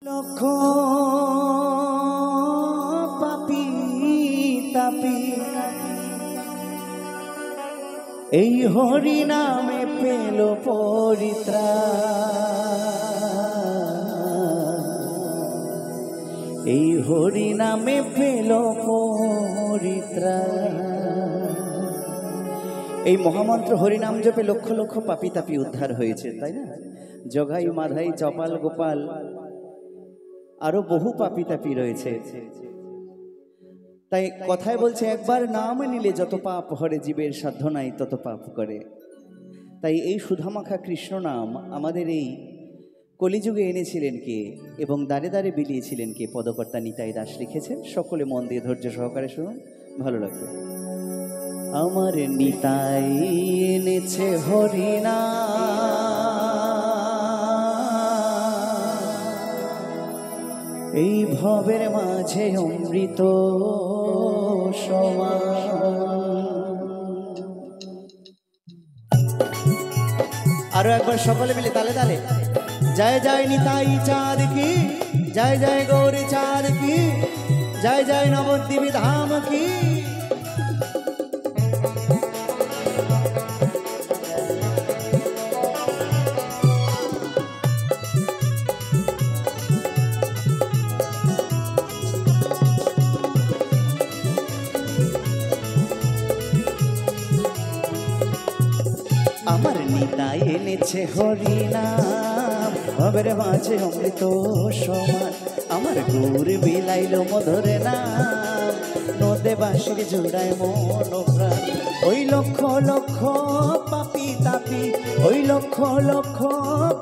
লক্ষ পাপি তাপি এই হরি নামে পেল পরিত্রাণ, এই হরি নামে পেল পরিত্রাণ। এই মহামন্ত্র হরিনাম জপে লক্ষ লক্ষ পাপি তাপি উদ্ধার হয়েছে, তাই না? জগাই মাধাই চপাল গোপাল আরো বহু পাপি তাপি রয়েছে। তাই কথায় বলছে একবার নাম নিলে যত পাপ হরে, জীবের সাধ্য নাই তত পাপ করে। তাই এই সুধামাখা কৃষ্ণ নাম আমাদের এই কলিযুগে এনেছিলেন কে এবং দাঁড়ে দাঁড়ে বিলিয়েছিলেন কে? পদকর্তা নিতাই দাস লিখেছেন। সকলে মন দিয়ে ধৈর্য সহকারে শুনুন, ভালো লাগবে। আমার নিতাই এনেছে হরিনাম, এই ভবের মাঝে অমৃত সমান। আরো একবার সকলে মিলে তালে তালে, জয় জয় নিতাই চাঁদ কি, জয় জয় গৌরী চাঁদ কি, জয় জয় নবদ্বীপ ধাম কি। আমার নিতাই এনেছে হরিনাম, ভবের মাঝে অমৃত সমান। আমার গৌর বিলাইল মধুর নাম, নদে বাঁশির জোড়ায় মন প্রাণ। ওই লক্ষ লক্ষ পাপি তাপি, ওই লক্ষ লক্ষ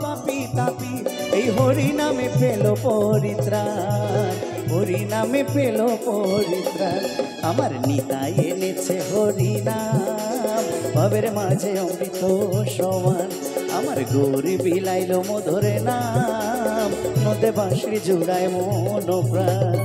পাপি তাপি এই হরিনামে পেল পরিত্রাণ, হরিনামে পেল পরিত্রাণ। আমার নিতাই এনেছে হরিনাম, ভবের মাঝে অমৃত সমান। আমার গৌরী বিলাইল মধুর নাম, নদে বাঁশির জোড়ায় মন প্রাণ।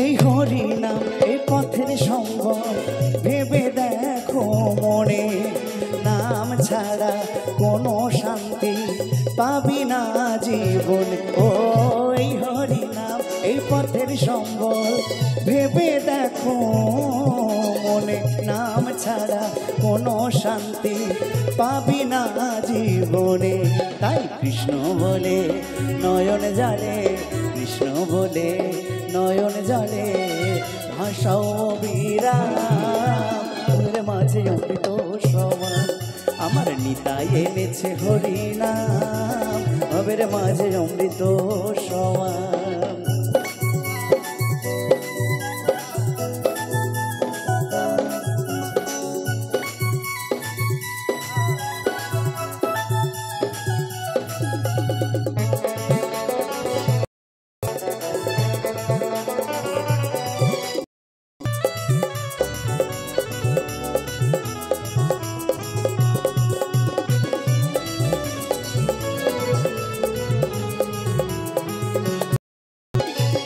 এই হরিনাম এই পথের সম্বল, ভেবে দেখো মনে, নাম ছাড়া কোনো শান্তি পাবি না জীবনে। ও এই হরিনাম এই পথের সম্বল, ভেবে দেখো মনে, নাম ছাড়া কোনো শান্তি পাবি না জীবনে। তাই কৃষ্ণ বলে নয়ন জলে, কৃষ্ণ বলে নয়ন জলে ভাষাও বিরাম, ওর মাঝে অমৃত সমান। আমার নিতাই এনেছে হরিনাম, ভবের মাঝে অমৃত সমান।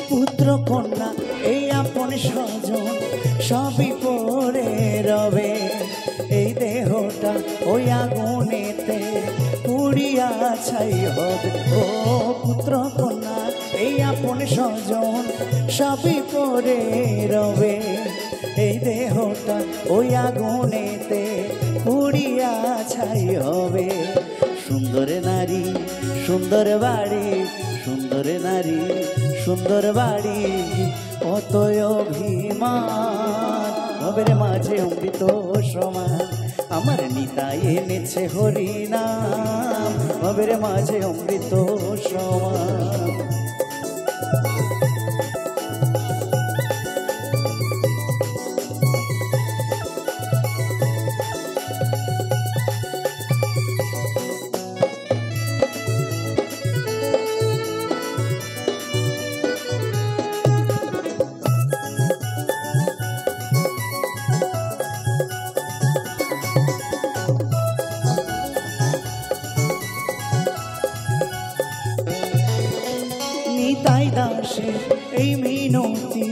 পুত্র কন্যা এই আপন স্বজন সবই পরে রবে, এই দেহটা ওই আগুনেতে পুড়িয়া ছাই হবে। ও পুত্র কন্যা এই আপন স্বজন সবই পরে রবে, এই দেহটা ওই আগুনেতে পুড়িয়া ছাই হবে। সুন্দর নারী সুন্দর বাড়ি, সুন্দর নারী সুন্দর বাড়ি, কত অভিমান, ভবের মাঝে অমৃত সমান। আমার নিতাই এনেছে হরিনাম, ভবের মাঝে অমৃত সমান। নিতাই দাসে এই মিনতি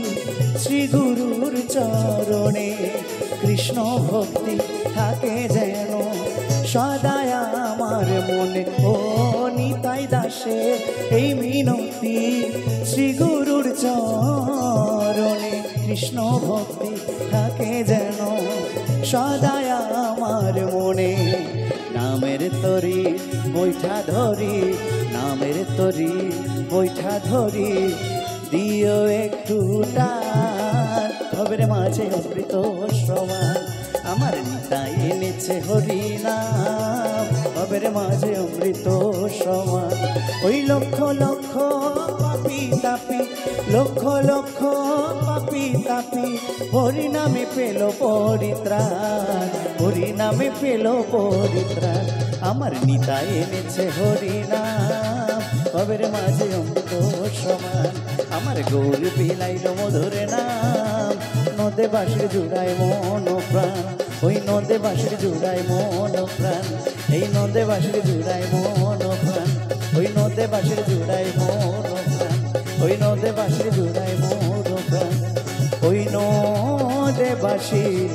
শ্রী গুরুর চরণে, কৃষ্ণ ভক্তি থাকে যেন সদায় আমার মনে। ও নিতাই দাসে এই মিনতি শ্রী গুরুর চরণে, কৃষ্ণ ভক্তি থাকে যেন সদায় আমার মনে। নামের তরি বৈঠা ধরি, নামের তরি বৈঠা ধরি, দিও একটু টান, ভবের মাঝে অমৃত সমান। আমার নিতাই এনেছে হরি নাম, ভবের মাঝে অমৃত সমান। ওই লক্ষ লক্ষ পাপি তাপি, লক্ষ লক্ষ পাপি তাপি, হরি নামে পেল পরিত্রাণ, হরি নামে পেল পরিত্রাণ। আমার নিতাই এনেছে হরি নাম, ভবের মাঝে অমৃত সমান। আমার গৌর বিলাইল মধুর নাম, নদে বাঁশির জুড়ায় মন প্রাণ, ওই নদে বাঁশির জুড়ায় মন প্রাণ, এই নদে বাঁশির জুড়ায় মন প্রাণ, ওই নদে বাঁশির জুড়ায় মন প্রাণ, ওই নদে বাঁশির জুড়ায় মন প্রাণ, ওই নদে বাঁশির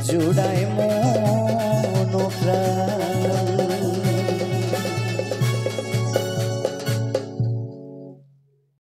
জুড়ায় মন প্রাণ।